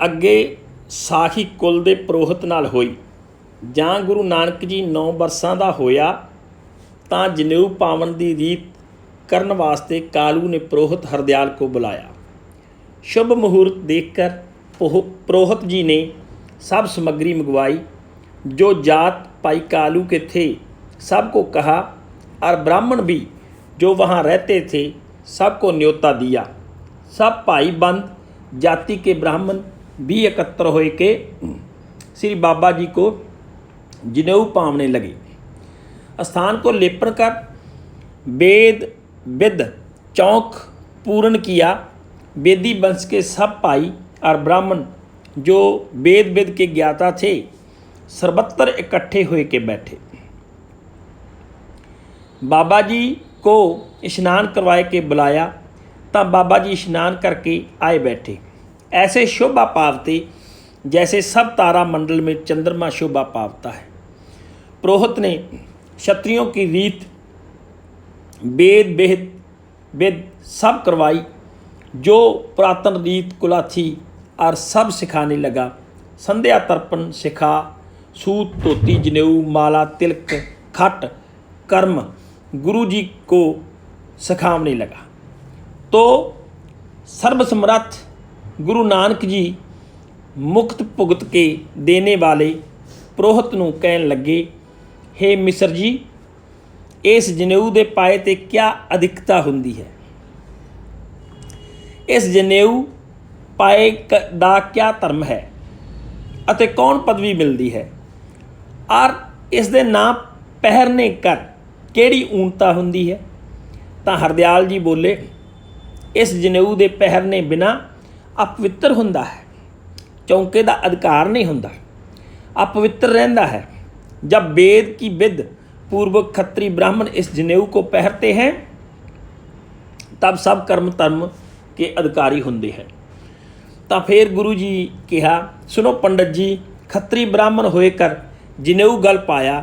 ਅੱਗੇ ਸਾਖੀ ਕੁਲ ਦੇ ਪੁਰੋਹਿਤ ਨਾਲ ਹੋਈ। ਜਾਂ ਗੁਰੂ ਨਾਨਕ ਜੀ 9 ਵਰਸਾਂ ਦਾ ਹੋਇਆ ਤਾਂ ਜਨੇਊ ਪਾਵਨ ਦੀ ਰੀਤ ਕਰਨ ਵਾਸਤੇ कालू ने पुरोहित हरदयाल को बुलाया। शुभ मुहूर्त देखकर पुरोहित जी ने सब सामग्री मंगवाई। जो जात भाई कालू के थे सबको कहा और ब्राह्मण भी जो वहाँ रहते थे सबको न्योता दिया। सब भाई बंद जाति के ब्राह्मण भी एकत्र होए के श्री बाबा जी को जनेऊ पावने लगे। स्थान को लेपन कर वेद विद चौक पूर्ण किया। वेदी वंश के सब भाई और ब्राह्मण जो वेद विद के ज्ञाता थे सर्वत्र इकट्ठे हुए के बैठे। बाबा जी को स्नान करवाए के बुलाया तो बाबा जी स्नान करके आए बैठे। ऐसे शोभा पावते जैसे सब तारा मंडल में चंद्रमा शोभा पावता है। पुरोहित ने क्षत्रियों की रीत वेद वेद वेद सब करवाई। जो पुरातन रीत कुला थी और सब सिखाने लगा। संध्या तर्पण सिखा सूत धोती जनेऊ माला तिलक खट कर्म गुरु जी को सिखाने लगा। तो सर्वसमर्थ गुरु नानक जी मुक्त भुगत के देने वाले पुरोहित नूं कहन लगे, हे मिसर जी, इस जनेऊ दे पाए ते क्या अधिकता हुंदी है? इस जनेऊ पाए दा क्या धर्म है अते कौन पदवी मिलती है? और इस दे नाम पहरने कर केड़ी ऊनता हुंदी है? तां हरदयाल जी बोले, इस जनेऊ दे पहरने बिना अपवित्र हुंदा है। चौंके दा अधिकार नहीं हुंदा, अपवित्र रहंदा है। जब वेद की विद पूर्वक खत्री ब्राह्मण इस जनेऊ को पहनते हैं तब सब कर्म धर्म के अधिकारी होंदे हैं। तो फिर गुरु जी कहा, सुनो पंडित जी, खत्री ब्राह्मण होए कर जनेऊ गल पाया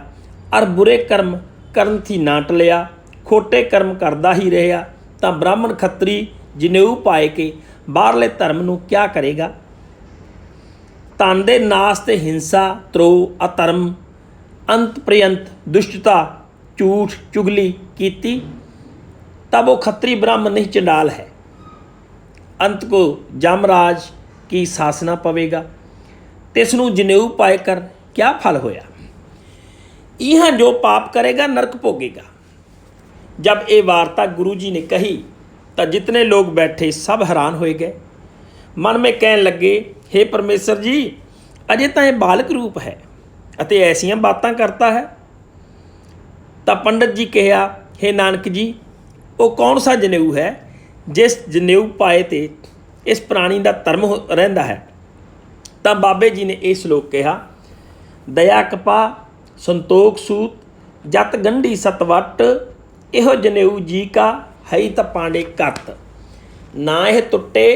और बुरे कर्म करन थी ना टलिया, खोटे कर्म करदा ही रहा तो ब्राह्मण खत्री जनेऊ पाए के बाहरले धर्म नूं क्या करेगा? धन दे नाश ते हिंसा त्रोह अधर्म अंत पर्यंत दुष्टता झूठ चुगली कीती तब वो खत्री ब्राह्मण नहीं चंडाल है। अंत को जमराज की शासना पवेगा। तिसनूं जनेऊ पाए कर क्या फल होया? यहाँ जो पाप करेगा नरक भोगेगा। जब ये वार्ता गुरु जी ने कही तो जितने लोग बैठे सब हैरान हो गए। मन में कहन लगे, हे परमेश्वर जी, अजे तो यह बालक रूप है अते ऐसियां बातां करता है। तब पंडित जी कहा, हे नानक जी, वो कौन सा जनेऊ है जिस जनेऊ पाए ते इस प्राणी का धर्म रहिंदा है? तब बाबे जी ने यह श्लोक कहा, दया कपा संतोख सूत जत गंढी सतवट इहो जनेऊ जी का है त पांडे कत। ना यह टुटे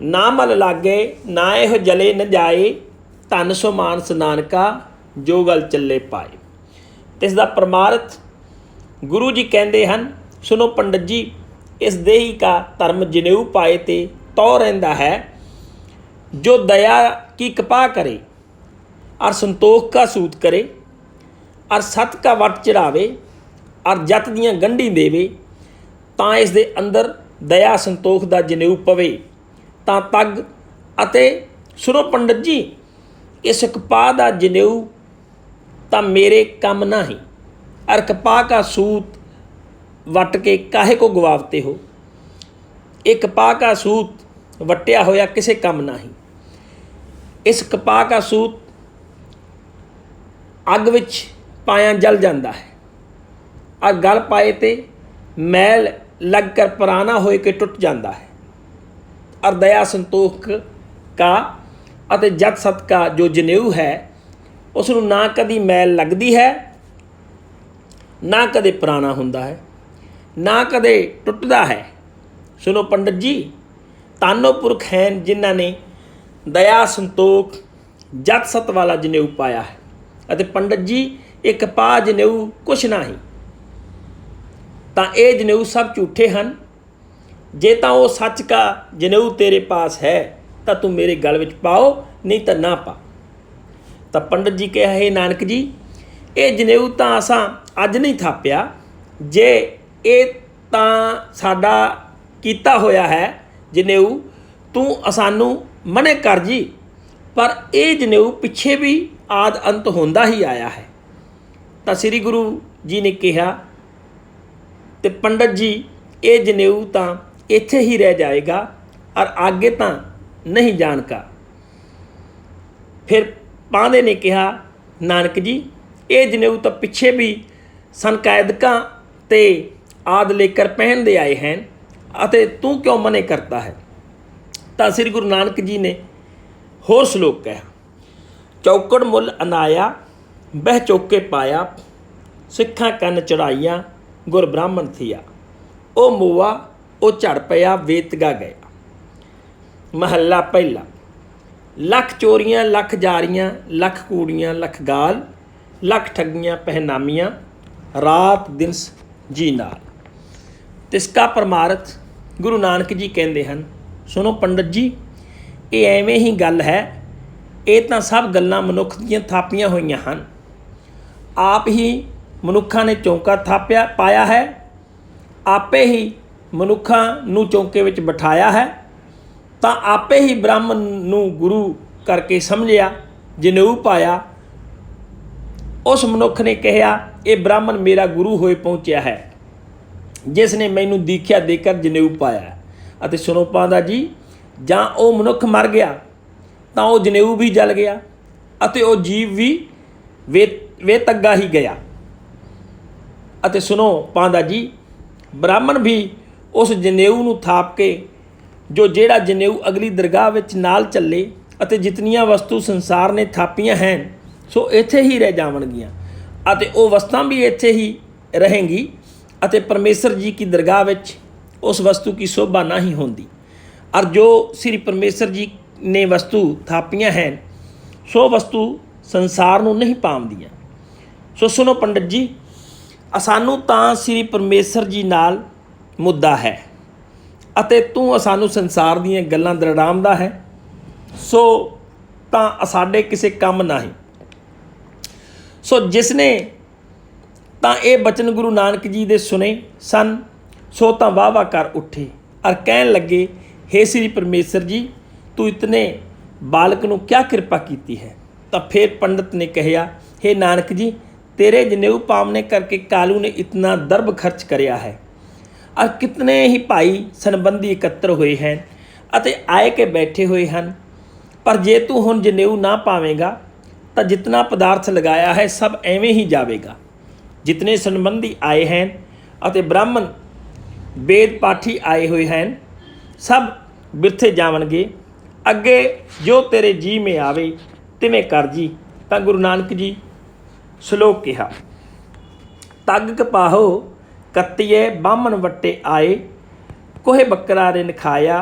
ना मल लागे ना यह जले न जाए धन सो मानस नानका जो गल चले पाए। इसका परमार्थ गुरु जी कहते हैं, सुनो पंडित जी, इस देही का धर्म जनेऊ पाए ते तो रहता है जो दया की कपा करे और संतोख का सूत करे और सत का वट चढ़ावे और जत दियाँ गंढी देवे तां इस दे अंदर दया संतोख का जनेऊ पवे तां तग अते सुनो पंडित जी, इस कपा का जनेऊ तां मेरे कम नहीं और कपा का सूत वट के काहे को गवावते हो? एक कपा का सूत वट्या होया किसे कम नहीं। इस कपा का सूत अग विच पाया जल जाता है और गल पाए ते मैल लग कर पुराना होए के टुट जाता है। और दया संतोख का अते जत सत का जो जनेऊ है उसनूं ना कदी मैल लगती है ना कदे पुराना हुंदा है ना कदे टुटदा है। सुनो पंडित जी, तानो पुरख हैं जिन्हां ने दया संतोख जत सत वाला जनेऊ पाया है। अते पंडित जी, एक कपा जनेऊ कुछ नहीं तां ये जनेऊ सब झूठे हैं। जे तां वो सच का जनेऊ तेरे पास है ਤਾਂ ਤੂੰ ਮੇਰੇ ਗਲ ਵਿੱਚ ਪਾਓ, नहीं तो ना पा। तो पंडित जी कहा, हे नानक जी, ये जनेऊ तो असां अज नहीं थापिया, जे ये तां साडा कीता होया है जनेऊ, तू असानू मने कर जी, पर ये जनेऊ पिछे भी आद अंत होंदा ही आया है। तो श्री गुरु जी ने कहा, ते पंडित जी ये जनेऊ तो इत्थे ही रह जाएगा और आगे तो नहीं जान का। फिर पांदे ने कहा, नानक जी ये जनेऊ तो पिछे भी संकैदकां ते आद लेकर पहन दे आए हैं, अते तू क्यों मने करता है। तो श्री गुरु नानक जी ने होर श्लोक कहा, चौकड़ मुल अनाया बह चौके पाया, सिखा कन चढ़ाइया गुर ब्राह्मण थिया, ओ मूआ ओ झड़ पया वेतगा गया। महला पहला, लख चोरियां लख जारियां लख कूड़ियां लख गाल, लख ठगियां पहनामियां रात दिन जी नाल। तिसका परमार्थ गुरु नानक जी कहते हैं, सुनो पंडित जी, ये एवें ही गल है, ये तो सब गल्लां मनुख दीयां थापियां होईयां हन। आप ही मनुखा ने चौंका थापिया पाया है, आपे ही मनुखा नू चौंके विच बिठाया है, तो आपे ही ब्राह्मण नू गुरु करके समझिया, जनेऊ पाया। उस मनुख ने कहा, ये ब्राह्मण मेरा गुरु होए पहुँचा है, जिसने मैनू दीख्या देकर जनेऊ पाया। अते सुनो पांदा जी, जां वो मनुख मर गया तो वह जनेऊ भी जल गया, अते वो जीव भी वेतग्गा ही गया। अते सुनो पांदा जी, ब्राह्मण भी उस जनेऊ नू थाप के, जो जेड़ा जनेऊ अगली दरगाह विच नाल चले, अते जितनियां वस्तु संसार ने थापियां हैं सो इत्थे ही रह जावणगियां, अते वो वस्तुआं भी इत्थे ही रहेंगी, अते परमेश्वर जी की दरगाह विच उस वस्तु की शोभा नहीं होंदी। और जो श्री परमेश्वर जी ने वस्तु थापियां हैं सो वस्तु संसार नू नहीं पावंदियां। सो सुनो पंडित जी, असानू तां श्री परमेश्वर जी नाल मुद्दा है, अते तू असानू संसार दीयां गल्लां दरड़ावदा है, सो तां साडे किसे काम नहीं। सो जिसने तां ये बचन गुरु नानक जी दे सुने सन, सो तां वाह वाह कर उठे और कहन लगे, हे श्री परमेश्वर जी, तू इतने बालक नू क्या कृपा कीती है। तो फिर पंडित ने कहा, हे नानक जी, तेरे जनेऊ पावने करके कालू ने इतना दर्ब खर्च करया है, और कितने ही भाई संबंधी एकत्र हुए हैं अते आए के बैठे हुए हैं, पर जे तू हुण जनेऊ ना पावेगा तो जितना पदार्थ लगाया है सब एवें ही जावेगा। जितने संबंधी आए हैं अते ब्राह्मण वेद पाठी आए हुए हैं, सब बिरथे जावणगे। अगे जो तेरे जी में आवे तिवें कर जी। तो गुरु नानक जी श्लोक कहा, तग कपाहो कत्तिए बामन वट्टे आए, कोहे बकरा रिन खाया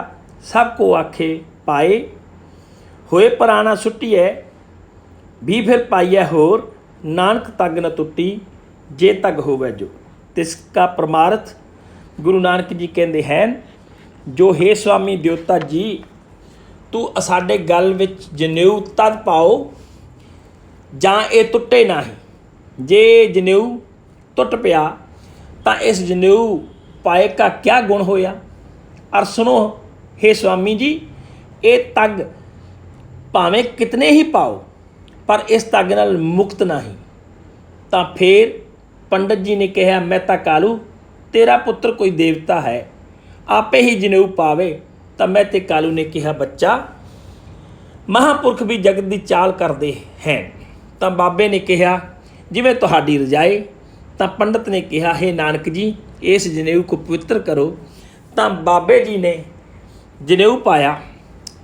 सबको आखे पाए, होए पराना सुटिए भी फिर पाइए होर, नानक तग न टुटी जे तग होवे जो। तिसका परमार्थ गुरु नानक जी कहते हैं, जो हे स्वामी देवता जी, तू साडे गल विच जनेऊ तद पाओ जां ये टुटे नहीं। जे जनेऊ टुट पिया तो इस जनेऊ पाए का क्या गुण होया। और सुनो हे स्वामी जी, ये तग भावें कितने ही पाओ पर इस तग नाल मुक्त नहीं। तो फिर पंडित जी ने कहा, मैं तो कालू तेरा पुत्र कोई देवता है, आपे ही जनेऊ पावे। तो मैं ते कालू ने कहा, बच्चा महापुरख भी जगत की चाल करते हैं। तो बाबे ने कहा, जिवें तुहाडी रजाए। तो पंडित ने कहा, हे नानक जी, इस जनेऊ को पवित्र करो। तो बाबे जी ने जनेऊ पाया।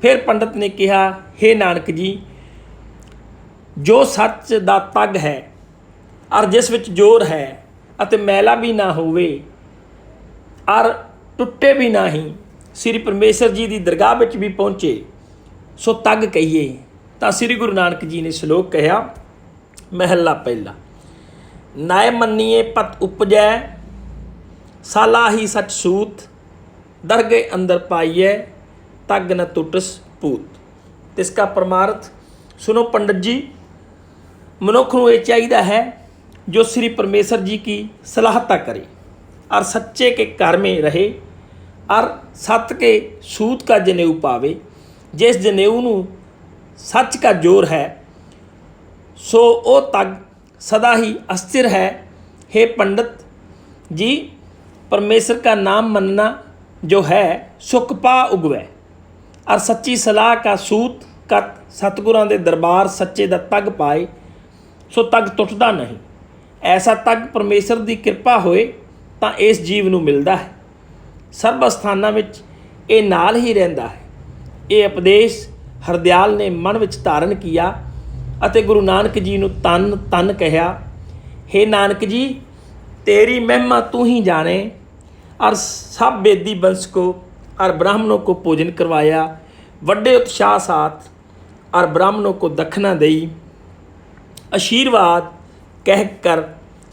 फिर पंडित ने कहा, हे नानक जी, जो सच दा तग है और जिस विच जोर है अते मैला भी ना होवे और टुटे भी नहीं, श्री परमेश्वर जी की दरगाह विच भी पहुँचे, सो तग कहिए। तो श्री गुरु नानक जी ने श्लोक कहा, महला पहला, नाय मन्निए पत उपजै, साला ही सच सूत, दरगे अंदर पाइए, तग न टुटस पूत। तिसका परमार्थ सुनो पंडित जी। मनुख को ये चाहिए है जो श्री परमेश्वर जी की सलाहता करे और सच्चे के घर में रहे और सत के सूत का जनेऊ पावे। जिस जनेऊ नू सच का जोर है सो ओ तग सदा ही अस्थिर है। हे पंडित जी, परमेश्वर का नाम मनना जो है सुख पा उगवै और सच्ची सलाह का सूत कत सतगुरां दे दरबार सच्चे दा तग पाए सो तग टुटदा नहीं। ऐसा तग परमेश्वर की किरपा होए तां इस जीव नूं मिलदा है। सर्व अस्थानां विच ये नाल ही रहिंदा है। ये उपदेश हरदयाल ने मन विच धारण किया अते गुरु नानक जी नूं तन तन कहा। हे नानक जी, तेरी महिमा तू ही जाने और सब वेदी वंश को और ब्राह्मणों को भोजन करवाया। वड्डे उत्साह साथ और ब्राह्मणों को दक्षिणा दई आशीर्वाद कह कर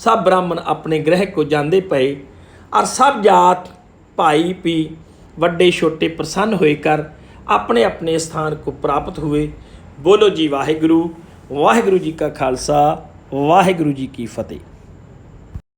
सब ब्राह्मण अपने गृह को जाते पे और सब जात भाई भी वड्डे छोटे प्रसन्न होकर अपने अपने स्थान को प्राप्त हुए। बोलो जी वाहिगुरु। वाहिगुरु जी का खालसा, वाहिगुरु जी की फतेह।